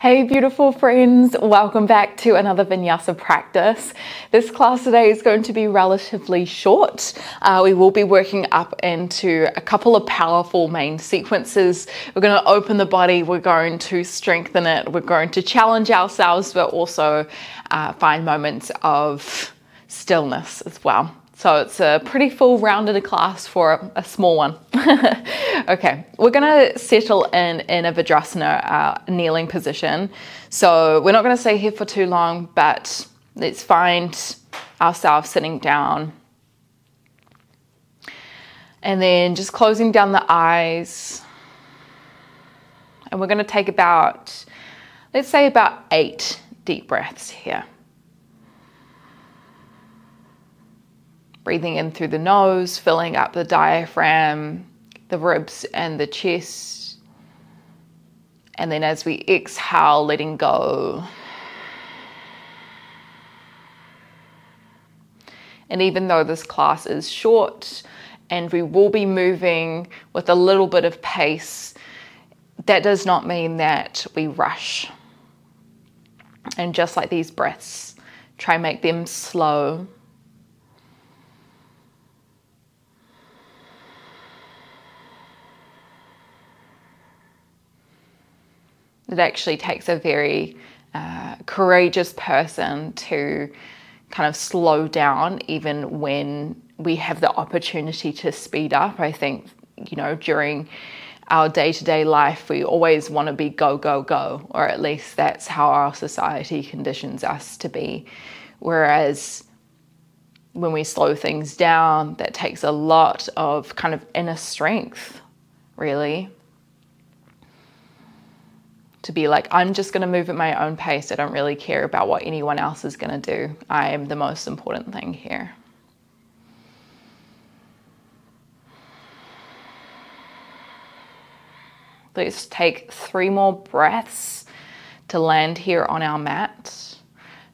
Hey beautiful friends, welcome back to another Vinyasa practice. This class today is going to be relatively short. We will be working up into a couple of powerful main sequences. We're going to open the body, we're going to strengthen it, we're going to challenge ourselves, but also find moments of stillness as well. So it's a pretty full rounded class for a small one. Okay, we're gonna settle in a Vajrasana kneeling position. So we're not gonna stay here for too long, but let's find ourselves sitting down. And then just closing down the eyes. And we're gonna take about, let's say about 8 deep breaths here. Breathing in through the nose, filling up the diaphragm, the ribs and the chest. And then as we exhale, letting go. And even though this class is short and we will be moving with a little bit of pace, that does not mean that we rush. And just like these breaths, try and make them slow. It actually takes a very courageous person to kind of slow down even when we have the opportunity to speed up. I think, you know, during our day-to-day life, we always want to be go, go, go, or at least that's how our society conditions us to be. Whereas when we slow things down, that takes a lot of kind of inner strength, really. To be like, I'm just going to move at my own pace. I don't really care about what anyone else is going to do. I am the most important thing here. Let's take 3 more breaths to land here on our mat,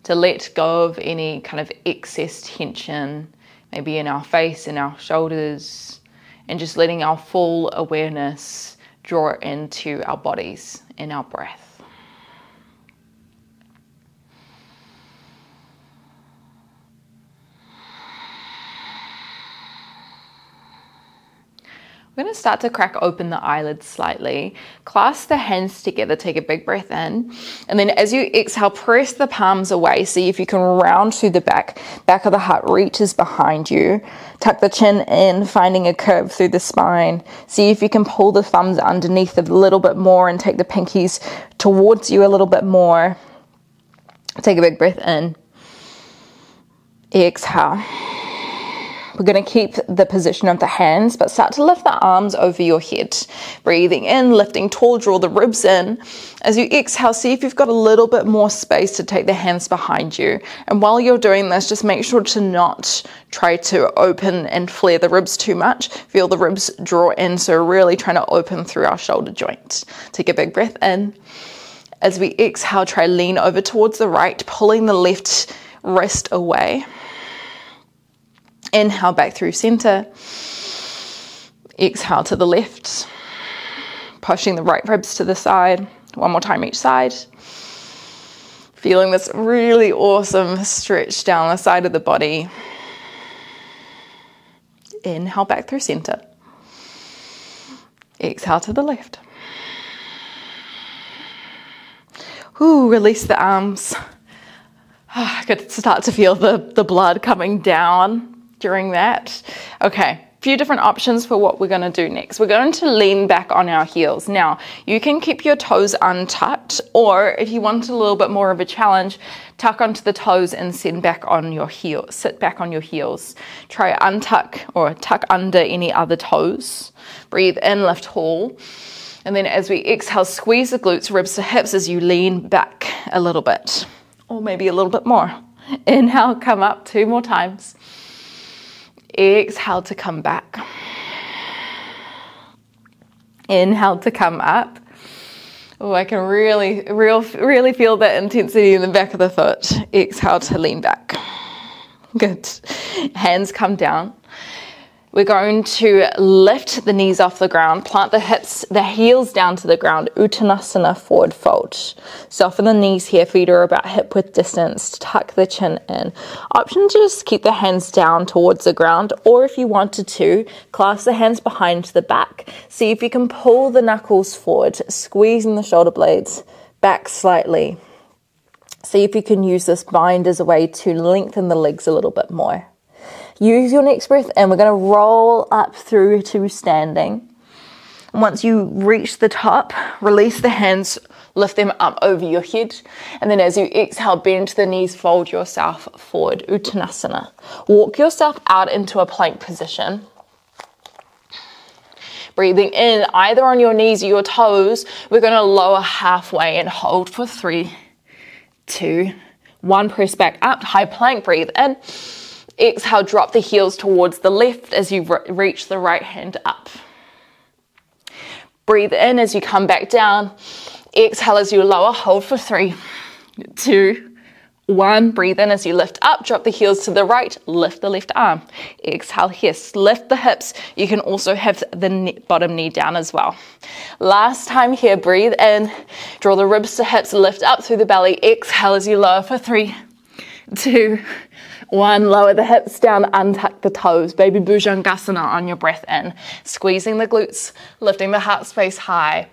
to let go of any kind of excess tension, maybe in our face, in our shoulders, and just letting our full awareness draw into our bodies in our breath. We're going to start to crack open the eyelids slightly. Clasp the hands together, take a big breath in. And then as you exhale, press the palms away. See if you can round through the back of the heart reaches behind you. Tuck the chin in, finding a curve through the spine. See if you can pull the thumbs underneath a little bit more and take the pinkies towards you a little bit more. Take a big breath in. Exhale. We're going to keep the position of the hands, but start to lift the arms over your head. Breathing in, lifting tall, draw the ribs in. As you exhale, see if you've got a little bit more space to take the hands behind you. And while you're doing this, just make sure to not try to open and flare the ribs too much. Feel the ribs draw in, so really trying to open through our shoulder joint. Take a big breath in. As we exhale, try lean over towards the right, pulling the left wrist away. Inhale back through center. Exhale to the left. Pushing the right ribs to the side. One more time each side. Feeling this really awesome stretch down the side of the body. Inhale back through center. Exhale to the left. Ooh, release the arms. I could start to feel the blood coming down during that. Okay, a few different options for what we're going to do next. We're going to lean back on our heels. Now, you can keep your toes untucked, or if you want a little bit more of a challenge, tuck onto the toes and sit back on your heels. Try untuck or tuck under any other toes. Breathe in, lift tall. And then as we exhale, squeeze the glutes, ribs to hips as you lean back a little bit, or maybe a little bit more. Inhale, come up 2 more times. Exhale to come back. Inhale to come up. Oh, I can really feel that intensity in the back of the foot. Exhale to lean back. Good. Hands come down. We're going to lift the knees off the ground, plant the hips, the heels down to the ground, Uttanasana, forward fold. Soften the knees here, feet are about hip width distance, tuck the chin in. Option to just keep the hands down towards the ground, or if you wanted to, clasp the hands behind the back. See if you can pull the knuckles forward, squeezing the shoulder blades back slightly. See if you can use this bind as a way to lengthen the legs a little bit more. Use your next breath in. We're going to roll up through to standing. Once you reach the top, release the hands, lift them up over your head. And then as you exhale, bend the knees, fold yourself forward, Uttanasana. Walk yourself out into a plank position. Breathing in either on your knees or your toes, we're going to lower halfway and hold for 3, 2, 1. Press back up, high plank, breathe in. Exhale, drop the heels towards the left as you reach the right hand up. Breathe in as you come back down. Exhale as you lower, hold for 3, 2, 1. Breathe in as you lift up, drop the heels to the right, lift the left arm. Exhale here, lift the hips. You can also have the bottom knee down as well. Last time here, breathe in, draw the ribs to hips, lift up through the belly. Exhale as you lower for 3, 2, 1, lower the hips down, untuck the toes. Baby Bhujangasana on your breath in. Squeezing the glutes, lifting the heart space high.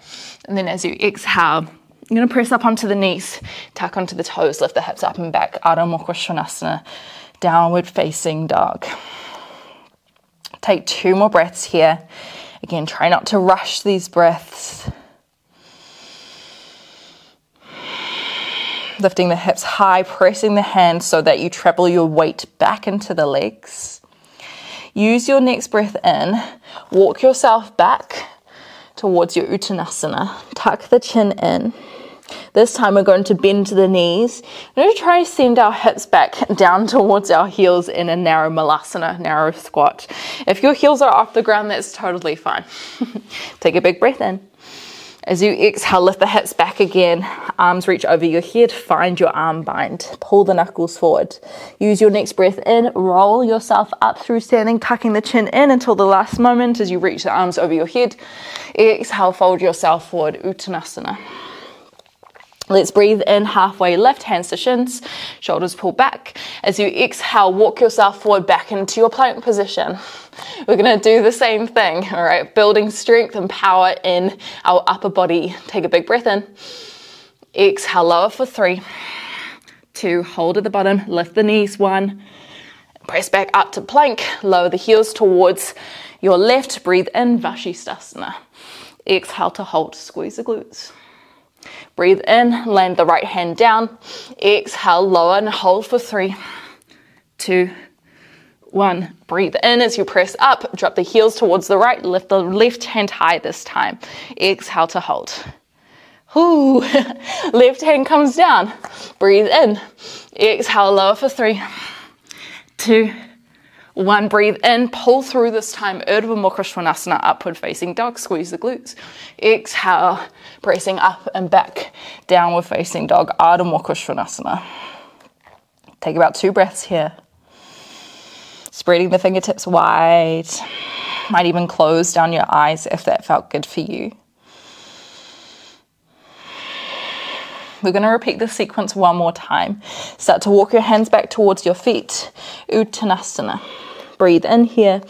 And then as you exhale, you're going to press up onto the knees, tuck onto the toes, lift the hips up and back. Adho Mukha Svanasana, downward facing dog. Take 2 more breaths here. Again, try not to rush these breaths. Lifting the hips high, pressing the hands so that you treble your weight back into the legs. Use your next breath in. Walk yourself back towards your Uttanasana. Tuck the chin in. This time we're going to bend to the knees. We're going to try to send our hips back down towards our heels in a narrow malasana, narrow squat. If your heels are off the ground, that's totally fine. Take a big breath in. As you exhale, lift the hips back again. Arms reach over your head. Find your arm bind. Pull the knuckles forward. Use your next breath in. Roll yourself up through standing, tucking the chin in until the last moment as you reach the arms over your head. Exhale, fold yourself forward, Uttanasana. Let's breathe in halfway, left hands to shins, shoulders pull back. As you exhale, walk yourself forward back into your plank position. We're going to do the same thing, all right? Building strength and power in our upper body. Take a big breath in. Exhale, lower for 3, 2, hold at the bottom, lift the knees, 1. Press back up to plank, lower the heels towards your left. Breathe in, Vashisthasana. Exhale to hold, squeeze the glutes. Breathe in, land the right hand down. Exhale, lower and hold for 3, 2, 1. Breathe in as you press up, drop the heels towards the right, lift the left hand high this time. Exhale to hold. Ooh. Left hand comes down. Breathe in. Exhale, lower for 3, 2, 1. Breathe in, pull through this time. Urdhva Mukha Svanasana, upward facing dog. Squeeze the glutes. Exhale, pressing up and back. Downward facing dog. Adho Mukha Svanasana. Take about 2 breaths here. Spreading the fingertips wide. Might even close down your eyes if that felt good for you. We're going to repeat this sequence one more time. Start to walk your hands back towards your feet. Uttanasana. Breathe in here.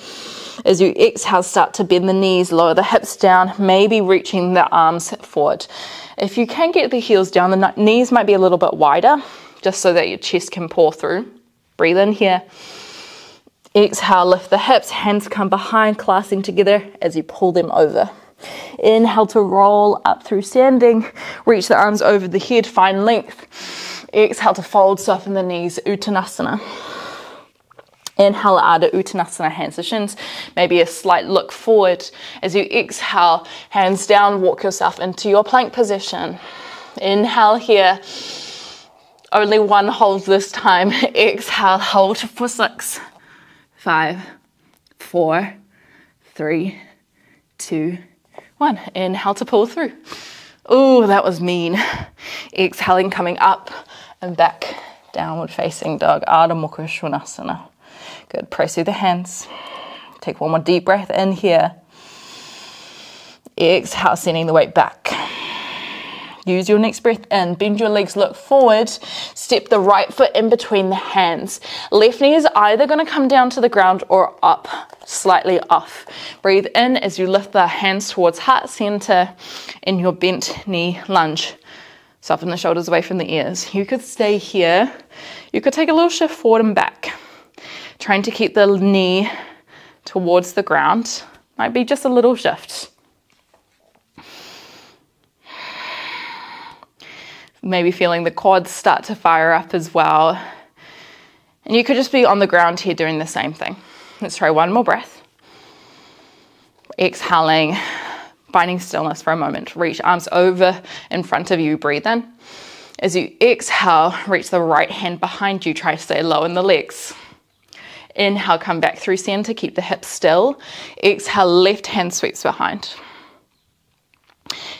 As you exhale, start to bend the knees, lower the hips down, maybe reaching the arms forward. If you can get the heels down, the knees might be a little bit wider, just so that your chest can pour through. Breathe in here. Exhale, lift the hips, hands come behind, clasping together as you pull them over. Inhale to roll up through standing. Reach the arms over the head, find length. Exhale to fold, soften the knees, Uttanasana. Inhale, Adho Uttanasana, hands to shins. Maybe a slight look forward. As you exhale, hands down, walk yourself into your plank position. Inhale here. Only 1 hold this time. Exhale, hold for 6, 5, 4, 3, 2, 1. Inhale to pull through. Ooh, that was mean. Exhaling, coming up and back. Downward facing dog. Adho Mukha Svanasana. Good. Press through the hands. Take one more deep breath in here. Exhale, sending the weight back. Use your next breath in. Bend your legs, look forward. Step the right foot in between the hands. Left knee is either going to come down to the ground or up, slightly off. Breathe in as you lift the hands towards heart center in your bent knee lunge. Soften the shoulders away from the ears. You could stay here. You could take a little shift forward and back. Trying to keep the knee towards the ground. Might be just a little shift. Maybe feeling the quads start to fire up as well. And you could just be on the ground here doing the same thing. Let's try one more breath. Exhaling, finding stillness for a moment. Reach arms over in front of you, breathe in. As you exhale, reach the right hand behind you, try to stay low in the legs. Inhale, come back through center, keep the hips still. Exhale, left hand sweeps behind.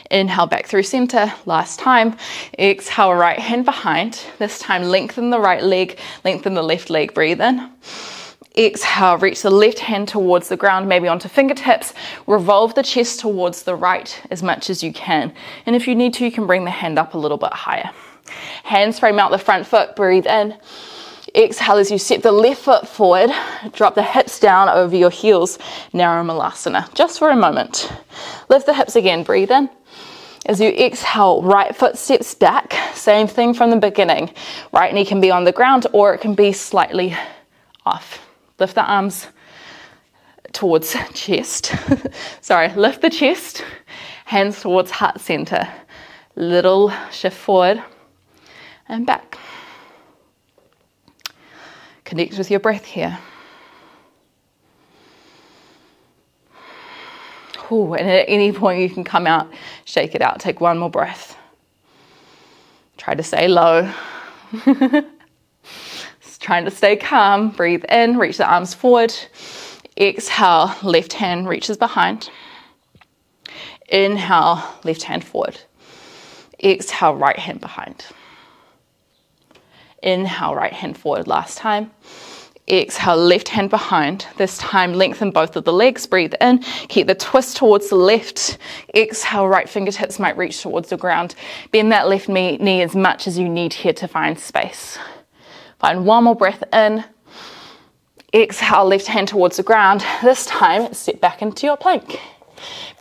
Inhale, back through center, last time. Exhale, right hand behind. This time, lengthen the right leg, lengthen the left leg, breathe in. Exhale, reach the left hand towards the ground, maybe onto fingertips. Revolve the chest towards the right as much as you can. And if you need to, you can bring the hand up a little bit higher. Hands frame out the front foot, breathe in. Exhale as you step the left foot forward, drop the hips down over your heels, narrow Malasana, just for a moment. Lift the hips again, breathe in. As you exhale, right foot steps back, same thing from the beginning. Right knee can be on the ground or it can be slightly off. Lift the arms towards chest. Sorry, lift the chest, hands towards heart center. Little shift forward and back. Connect with your breath here. Ooh, and at any point you can come out, shake it out. Take one more breath. Try to stay low. Just trying to stay calm. Breathe in, reach the arms forward. Exhale, left hand reaches behind. Inhale, left hand forward. Exhale, right hand behind. Inhale, right hand forward, last time. Exhale, left hand behind. This time, lengthen both of the legs. Breathe in. Keep the twist towards the left. Exhale, right fingertips might reach towards the ground. Bend that left knee as much as you need here to find space. Find one more breath in. Exhale, left hand towards the ground. This time, step back into your plank.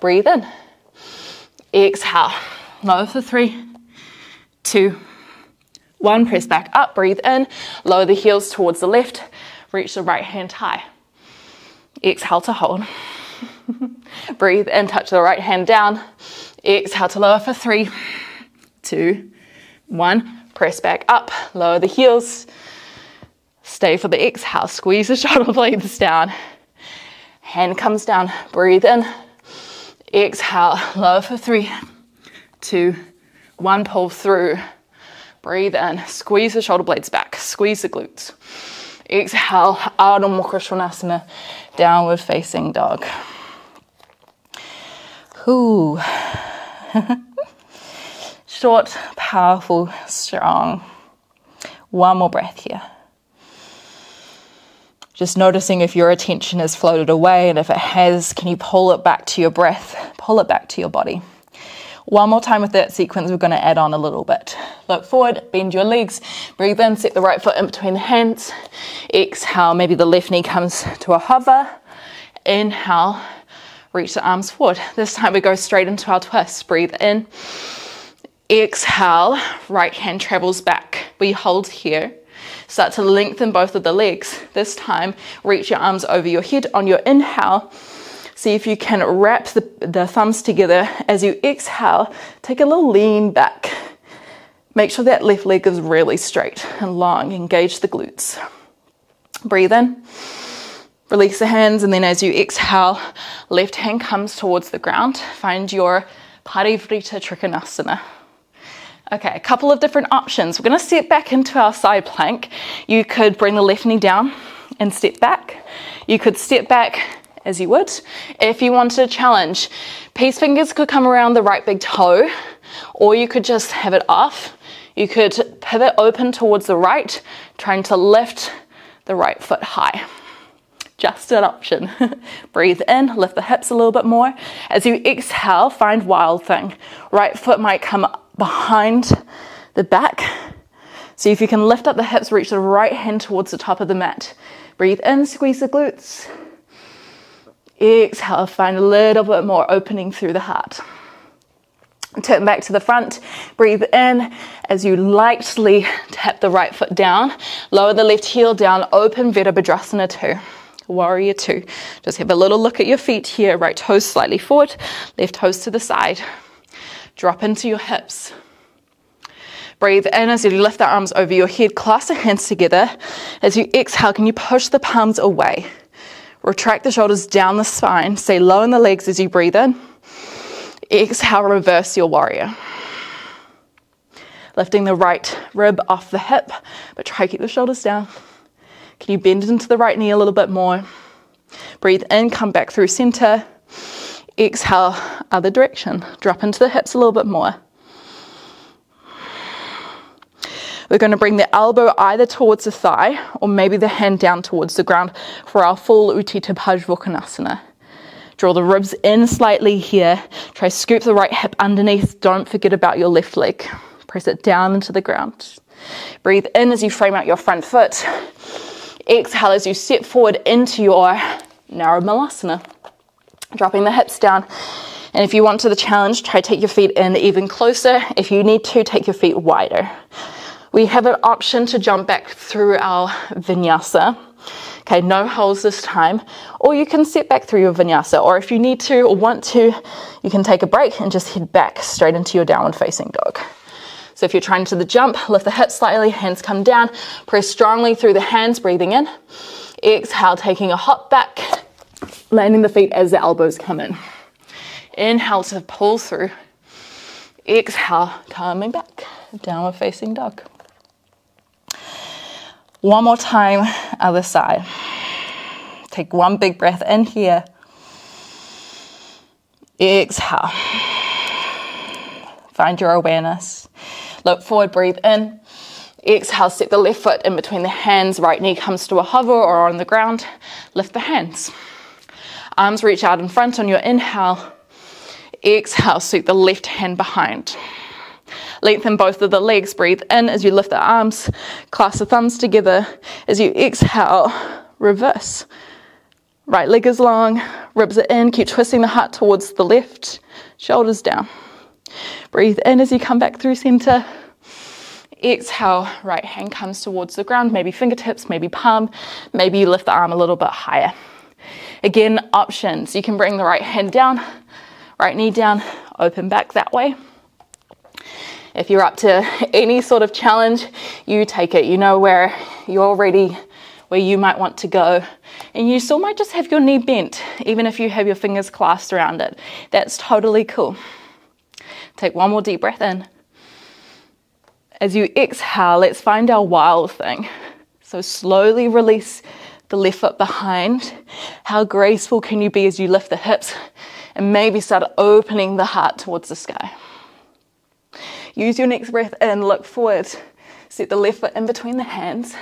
Breathe in. Exhale. Lower for 3, 2, 1. Press back up. Breathe in. Lower the heels towards the left. Reach the right hand high. Exhale to hold. Breathe in. Touch the right hand down. Exhale to lower for 3, 2, 1. Press back up. Lower the heels. Stay for the exhale. Squeeze the shoulder blades down. Hand comes down. Breathe in. Exhale. Lower for 3, 2, 1. Pull through. Breathe in. Squeeze the shoulder blades back. Squeeze the glutes. Exhale. Ardha Mukha Svanasana. Downward facing dog. Ooh. Short, powerful, strong. One more breath here. Just noticing if your attention has floated away, and if it has, can you pull it back to your breath? Pull it back to your body. One more time with that sequence, we're going to add on a little bit. Look forward, bend your legs, breathe in, set the right foot in between the hands. Exhale, maybe the left knee comes to a hover. Inhale, reach the arms forward. This time we go straight into our twist. Breathe in. Exhale, right hand travels back. We hold here. Start to lengthen both of the legs. This time, reach your arms over your head on your inhale. See if you can wrap the thumbs together. As you exhale, take a little lean back. Make sure that left leg is really straight and long. Engage the glutes. Breathe in. Release the hands, and then as you exhale, left hand comes towards the ground. Find your Parivrtta Trikonasana. Okay, a couple of different options. We're going to step back into our side plank. You could bring the left knee down and step back. You could step back as you would. If you wanted a challenge, peace fingers could come around the right big toe, or you could just have it off. You could pivot open towards the right, trying to lift the right foot high. just an option. Breathe in, lift the hips a little bit more. As you exhale, find Wild Thing. Right foot might come behind the back. See if you can lift up the hips, reach the right hand towards the top of the mat. Breathe in, squeeze the glutes. Exhale, find a little bit more opening through the heart. Turn back to the front, breathe in as you lightly tap the right foot down, lower the left heel down, open Virabhadrasana 2, Warrior 2. Just have a little look at your feet here, right toes slightly forward, left toes to the side. Drop into your hips. Breathe in as you lift the arms over your head, clasp the hands together. As you exhale, can you push the palms away? Retract the shoulders down the spine, stay low in the legs as you breathe in. Exhale, reverse your warrior. Lifting the right rib off the hip, but try to keep the shoulders down. Can you bend into the right knee a little bit more? Breathe in, come back through center. Exhale, other direction. Drop into the hips a little bit more. We're going to bring the elbow either towards the thigh or maybe the hand down towards the ground for our full Utthita Pajvakonasana. Draw the ribs in slightly here. Try scoop the right hip underneath. Don't forget about your left leg. Press it down into the ground. Breathe in as you frame out your front foot. Exhale as you step forward into your Narrow Malasana. Dropping the hips down. And if you want to the challenge, try to take your feet in even closer. If you need to, take your feet wider. We have an option to jump back through our vinyasa. Okay, no holds this time. Or you can step back through your vinyasa. Or if you need to or want to, you can take a break and just head back straight into your downward facing dog. So if you're trying to the jump, lift the hips slightly, hands come down. Press strongly through the hands, breathing in. Exhale, taking a hop back, landing the feet as the elbows come in. Inhale to pull through. Exhale, coming back, downward facing dog. One more time, other side. Take one big breath in here. Exhale. Find your awareness. Look forward, breathe in. Exhale, step the left foot in between the hands. Right knee comes to a hover or on the ground. Lift the hands. Arms reach out in front on your inhale. Exhale, sweep the left hand behind. Lengthen both of the legs. Breathe in as you lift the arms. Clasp the thumbs together. As you exhale, reverse. Right leg is long. Ribs are in. Keep twisting the heart towards the left. Shoulders down. Breathe in as you come back through center. Exhale, right hand comes towards the ground. Maybe fingertips, maybe palm. Maybe you lift the arm a little bit higher. Again, options. You can bring the right hand down. Right knee down. Open back that way. If you're up to any sort of challenge, you take it. You know where you're ready, where you might want to go. And you still might just have your knee bent, even if you have your fingers clasped around it. That's totally cool. Take one more deep breath in. As you exhale, let's find our Wild Thing. So slowly release the left foot behind. How graceful can you be as you lift the hips and maybe start opening the heart towards the sky. Use your next breath in, look forward. Set the left foot in between the hands.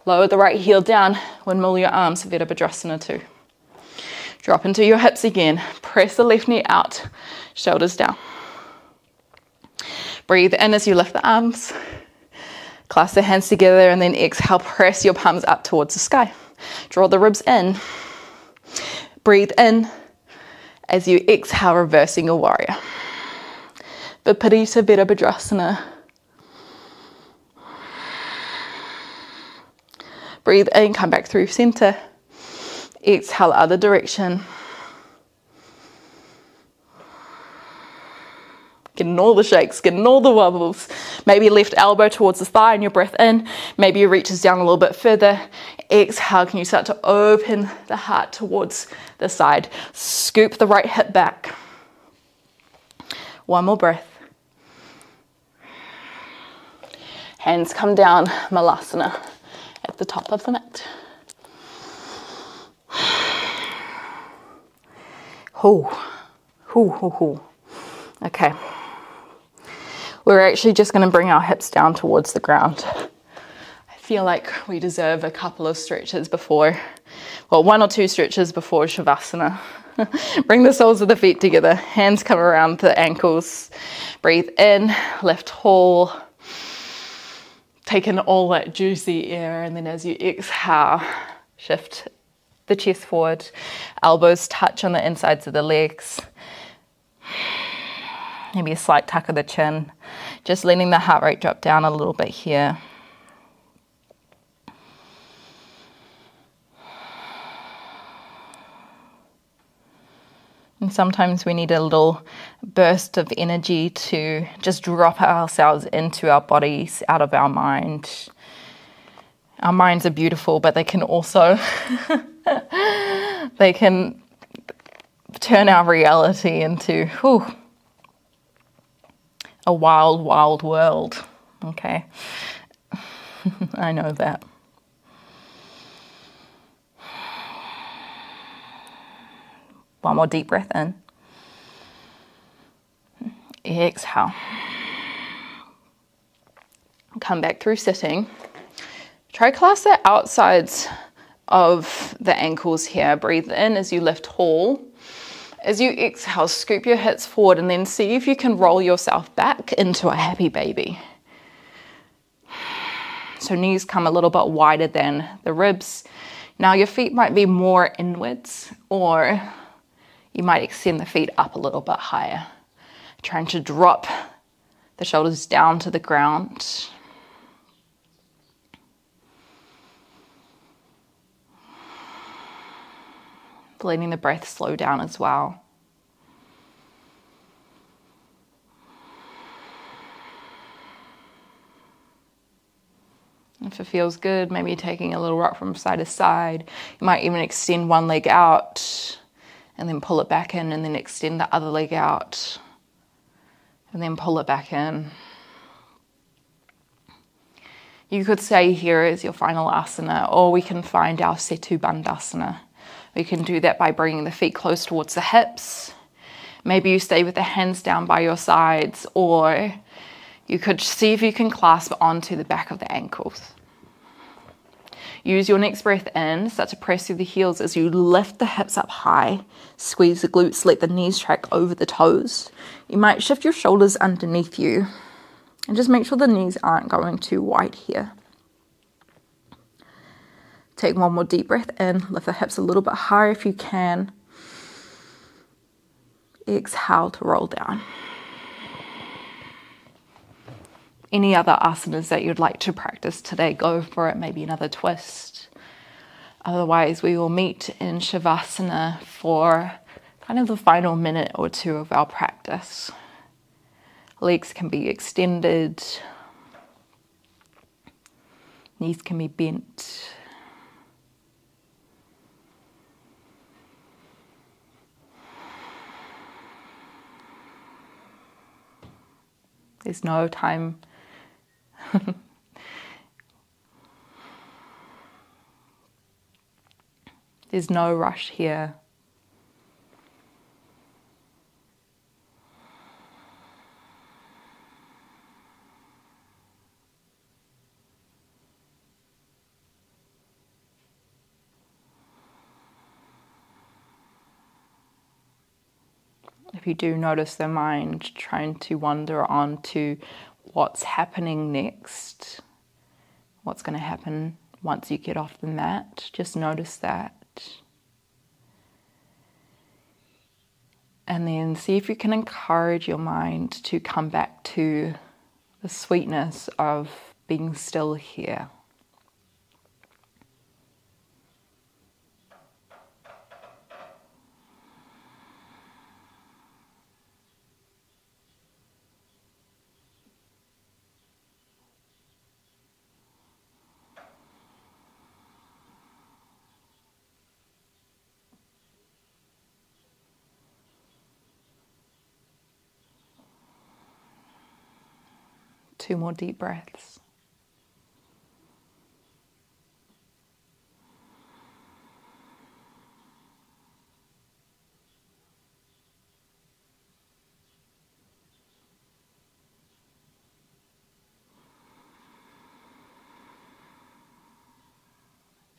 Lower the right heel down. Windmill your arms, Virabhadrasana 2. Drop into your hips again. Press the left knee out, shoulders down. Breathe in as you lift the arms. Clasp the hands together and then exhale, press your palms up towards the sky. Draw the ribs in. Breathe in as you exhale, reversing your warrior. Viparita Virabhadrasana. Breathe in, come back through center. Exhale, other direction. Getting all the shakes, getting all the wobbles. Maybe left elbow towards the thigh and your breath in. Maybe your reaches down a little bit further. Exhale, can you start to open the heart towards the side. Scoop the right hip back. One more breath. Hands come down, Malasana at the top of the mat. Okay. We're actually just going to bring our hips down towards the ground. I feel like we deserve a couple of stretches before, well, 1 or 2 stretches before Shavasana. Bring the soles of the feet together, hands come around the ankles. Breathe in, lift tall. Take in all that juicy air, and then as you exhale, shift the chest forward. Elbows touch on the insides of the legs. Maybe a slight tuck of the chin. Just letting the heart rate drop down a little bit here. And sometimes we need a little burst of energy to just drop ourselves into our bodies, out of our mind. Our minds are beautiful, but they can also, they can turn our reality into a wild, wild world. Okay, I know that. One more deep breath in. Exhale. Come back through sitting. Try clasp the outsides of the ankles here. Breathe in as you lift tall. As you exhale, scoop your hips forward and then see if you can roll yourself back into a happy baby. So knees come a little bit wider than the ribs. Now your feet might be more inwards, or you might extend the feet up a little bit higher. Trying to drop the shoulders down to the ground. Letting the breath slow down as well. If it feels good, maybe taking a little rock from side to side. You might even extend one leg out and then pull it back in, and then extend the other leg out and then pull it back in. You could stay here as your final asana, or we can find our Setu Bandhasana. We can do that by bringing the feet close towards the hips. Maybe you stay with the hands down by your sides, or you could see if you can clasp onto the back of the ankles. Use your next breath in, start to press through the heels as you lift the hips up high. Squeeze the glutes, let the knees track over the toes. You might shift your shoulders underneath you. And just make sure the knees aren't going too wide here. Take one more deep breath in, lift the hips a little bit higher if you can. Exhale to roll down. Any other asanas that you'd like to practice today, go for it. Maybe another twist. Otherwise, we will meet in Shavasana for kind of the final minute or two of our practice. Legs can be extended. Knees can be bent. There's no time. There's no rush here. If you do notice the mind trying to wander on to what's happening next, what's going to happen once you get off the mat, just notice that. And then see if you can encourage your mind to come back to the sweetness of being still here. Two more deep breaths.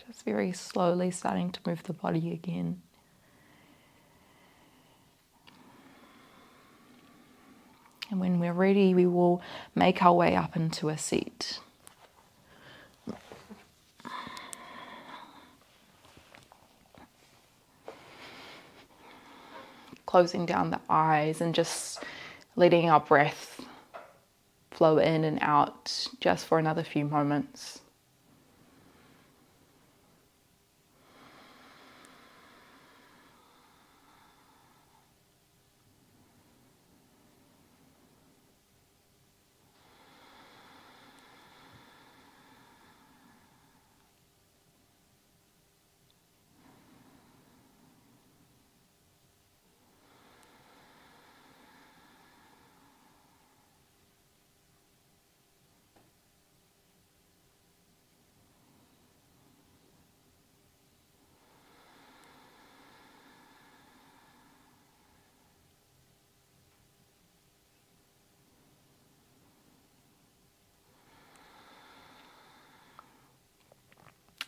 Just very slowly starting to move the body again. And when we're ready, we will make our way up into a seat. Closing down the eyes and just letting our breath flow in and out just for another few moments.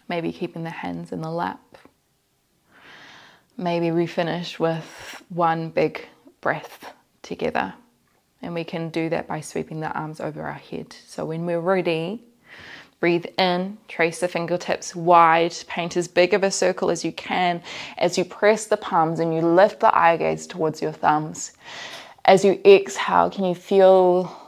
Maybe keeping the hands in the lap. Maybe we finish with one big breath together. And we can do that by sweeping the arms over our head. So when we're ready, breathe in, trace the fingertips wide, paint as big of a circle as you can as you press the palms and you lift the eye gaze towards your thumbs. As you exhale, can you feel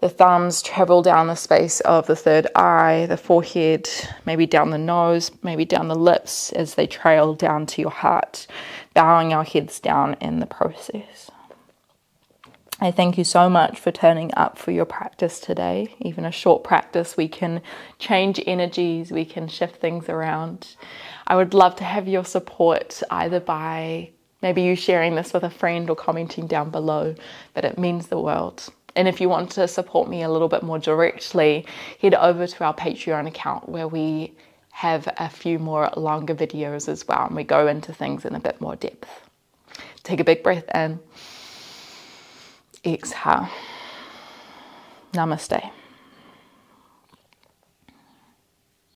the thumbs travel down the space of the third eye, the forehead, maybe down the nose, maybe down the lips as they trail down to your heart, bowing our heads down in the process. I thank you so much for turning up for your practice today. Even a short practice, we can change energies, we can shift things around. I would love to have your support either by maybe you sharing this with a friend or commenting down below, but it means the world. And if you want to support me a little bit more directly, head over to our Patreon account where we have a few more longer videos as well, and we go into things in a bit more depth. Take a big breath in. Exhale. Namaste.